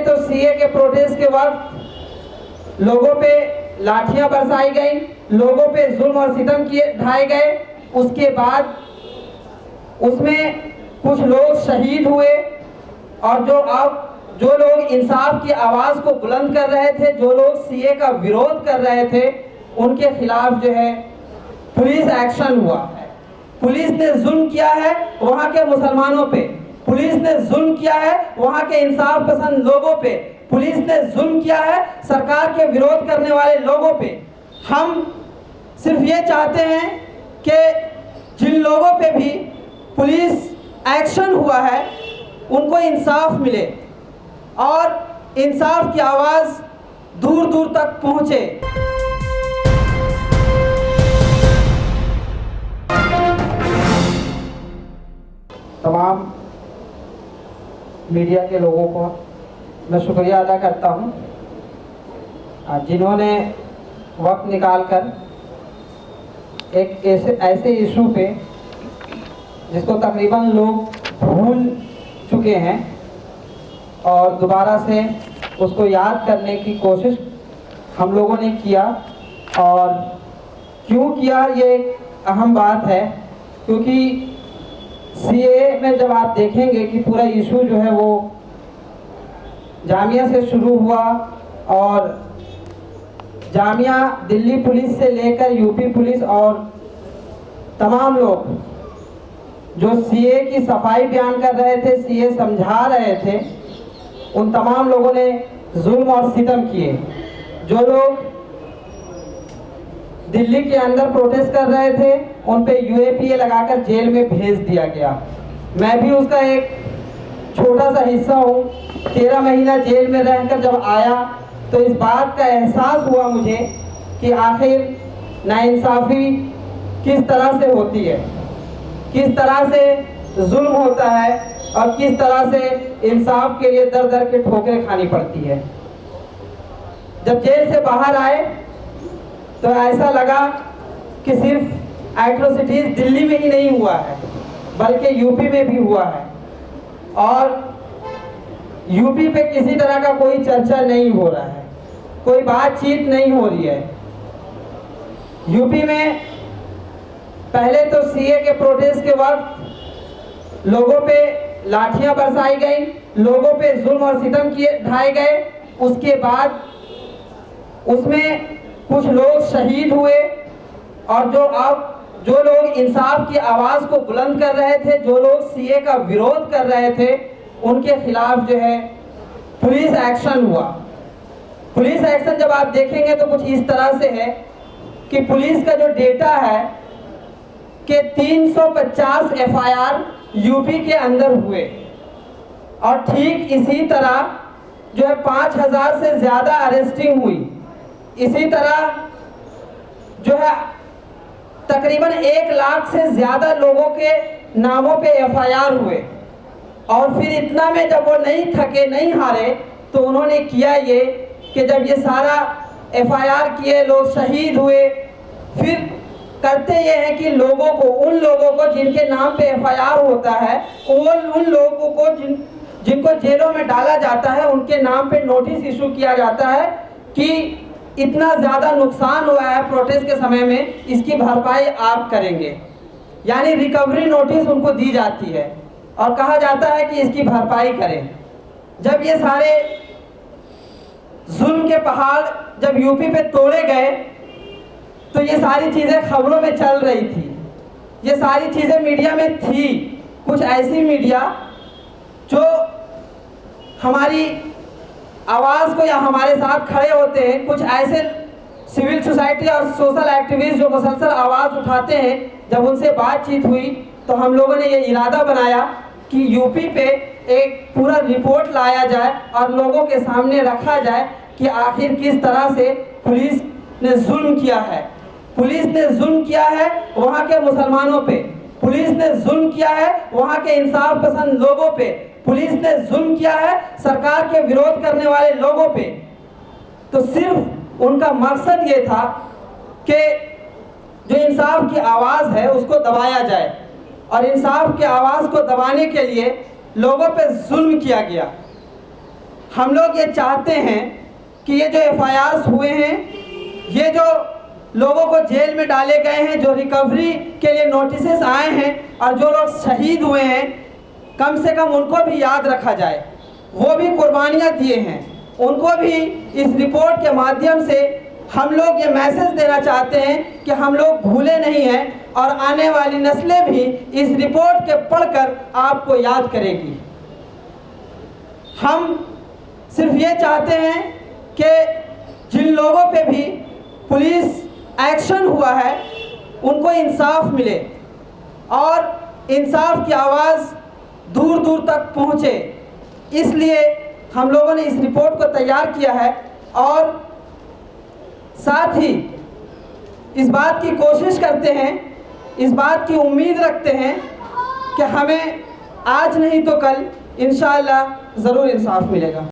तो सीए के प्रोटेस्ट के वक्त लोगों पे लाठियां बरसाई गई, लोगों पे जुल्म और सितम किए ढाए गए। उसके बाद उसमें कुछ लोग शहीद हुए और जो लोग इंसाफ की आवाज़ को बुलंद कर रहे थे, जो लोग सीए का विरोध कर रहे थे, उनके खिलाफ जो है पुलिस एक्शन हुआ है। पुलिस ने जुल्म किया है वहाँ के मुसलमानों पे, पुलिस ने जुल्म किया है वहाँ के इंसाफ पसंद लोगों पे, पुलिस ने जुल्म किया है सरकार के विरोध करने वाले लोगों पे। हम सिर्फ ये चाहते हैं कि जिन लोगों पे भी पुलिस एक्शन हुआ है उनको इंसाफ मिले और इंसाफ की आवाज़ दूर दूर तक पहुँचे। तमाम मीडिया के लोगों को मैं शुक्रिया अदा करता हूं जिन्होंने वक्त निकालकर एक ऐसे इशू पे जिसको तकरीबन लोग भूल चुके हैं और दोबारा से उसको याद करने की कोशिश हम लोगों ने किया। और क्यों किया ये एक अहम बात है, क्योंकि सीए में जब आप देखेंगे कि पूरा इशू जो है वो जामिया से शुरू हुआ और जामिया दिल्ली पुलिस से लेकर यूपी पुलिस और तमाम लोग जो सीए की सफाई बयान कर रहे थे, सीए समझा रहे थे, उन तमाम लोगों ने जुल्म और सितम किए। जो लोग दिल्ली के अंदर प्रोटेस्ट कर रहे थे उन पे यूएपीए लगाकर जेल में भेज दिया गया। मैं भी उसका एक छोटा सा हिस्सा हूँ। 13 महीना जेल में रहकर जब आया तो इस बात का एहसास हुआ मुझे कि आखिर नाइंसाफ़ी किस तरह से होती है, किस तरह से जुल्म होता है और किस तरह से इंसाफ के लिए दर दर के ठोकरें खानी पड़ती है। जब जेल से बाहर आए तो ऐसा लगा कि सिर्फ एट्रोसिटीज़ दिल्ली में ही नहीं हुआ है बल्कि यूपी में भी हुआ है और यूपी पे किसी तरह का कोई चर्चा नहीं हो रहा है, कोई बातचीत नहीं हो रही है। यूपी में पहले तो सीए के प्रोटेस्ट के वक्त लोगों पे लाठियां बरसाई गई, लोगों पे जुल्म और सितम किए ढाए गए। उसके बाद उसमें कुछ लोग शहीद हुए और जो लोग इंसाफ की आवाज़ को बुलंद कर रहे थे, जो लोग सीए का विरोध कर रहे थे, उनके खिलाफ जो है पुलिस एक्शन हुआ। पुलिस एक्शन जब आप देखेंगे तो कुछ इस तरह से है कि पुलिस का जो डेटा है कि 350 एफआईआर यूपी के अंदर हुए और ठीक इसी तरह जो है 5000 से ज़्यादा अरेस्टिंग हुई। इसी तरह जो है तकरीबन 1 लाख से ज़्यादा लोगों के नामों पे एफआईआर हुए। और फिर इतना में जब वो नहीं थके, नहीं हारे, तो उन्होंने किया ये कि जब ये सारा एफआईआर किए, लोग शहीद हुए, फिर करते ये हैं कि लोगों को, उन लोगों को जिनके नाम पे एफआईआर होता है, उन लोगों को जिनको जेलों में डाला जाता है, उनके नाम पे नोटिस इशू किया जाता है कि इतना ज़्यादा नुकसान हुआ है प्रोटेस्ट के समय में, इसकी भरपाई आप करेंगे। यानी रिकवरी नोटिस उनको दी जाती है और कहा जाता है कि इसकी भरपाई करें। जब ये सारे जुल्म के पहाड़ जब यूपी पे तोड़े गए तो ये सारी चीज़ें खबरों में चल रही थी, ये सारी चीज़ें मीडिया में थी। कुछ ऐसी मीडिया जो हमारी आवाज़ को या हमारे साथ खड़े होते हैं, कुछ ऐसे सिविल सोसाइटी और सोशल एक्टिविस्ट जो मुसलसल आवाज़ उठाते हैं, जब उनसे बातचीत हुई तो हम लोगों ने ये इरादा बनाया कि यूपी पे एक पूरा रिपोर्ट लाया जाए और लोगों के सामने रखा जाए कि आखिर किस तरह से पुलिस ने जुल्म किया है। पुलिस ने जुल्म किया है वहाँ के मुसलमानों पे, पुलिस ने जुल्म किया है वहाँ के इंसाफ पसंद लोगों पे, पुलिस ने जुल्म किया है सरकार के विरोध करने वाले लोगों पे। तो सिर्फ उनका मकसद ये था कि जो इंसाफ की आवाज़ है उसको दबाया जाए और इंसाफ की आवाज़ को दबाने के लिए लोगों पे जुल्म किया गया। हम लोग ये चाहते हैं कि ये जो FIRs हुए हैं, ये जो लोगों को जेल में डाले गए हैं, जो रिकवरी के लिए नोटिसेस आए हैं और जो लोग शहीद हुए हैं, कम से कम उनको भी याद रखा जाए। वो भी कुर्बानियाँ दिए हैं, उनको भी इस रिपोर्ट के माध्यम से हम लोग ये मैसेज देना चाहते हैं कि हम लोग भूले नहीं हैं और आने वाली नस्लें भी इस रिपोर्ट के पढ़कर आपको याद करेगी। हम सिर्फ ये चाहते हैं कि जिन लोगों पे भी पुलिस एक्शन हुआ है उनको इंसाफ मिले और इंसाफ की आवाज़ दूर दूर तक पहुँचे। इसलिए हम लोगों ने इस रिपोर्ट को तैयार किया है और साथ ही इस बात की कोशिश करते हैं, इस बात की उम्मीद रखते हैं कि हमें आज नहीं तो कल इंशाअल्लाह ज़रूर इंसाफ मिलेगा।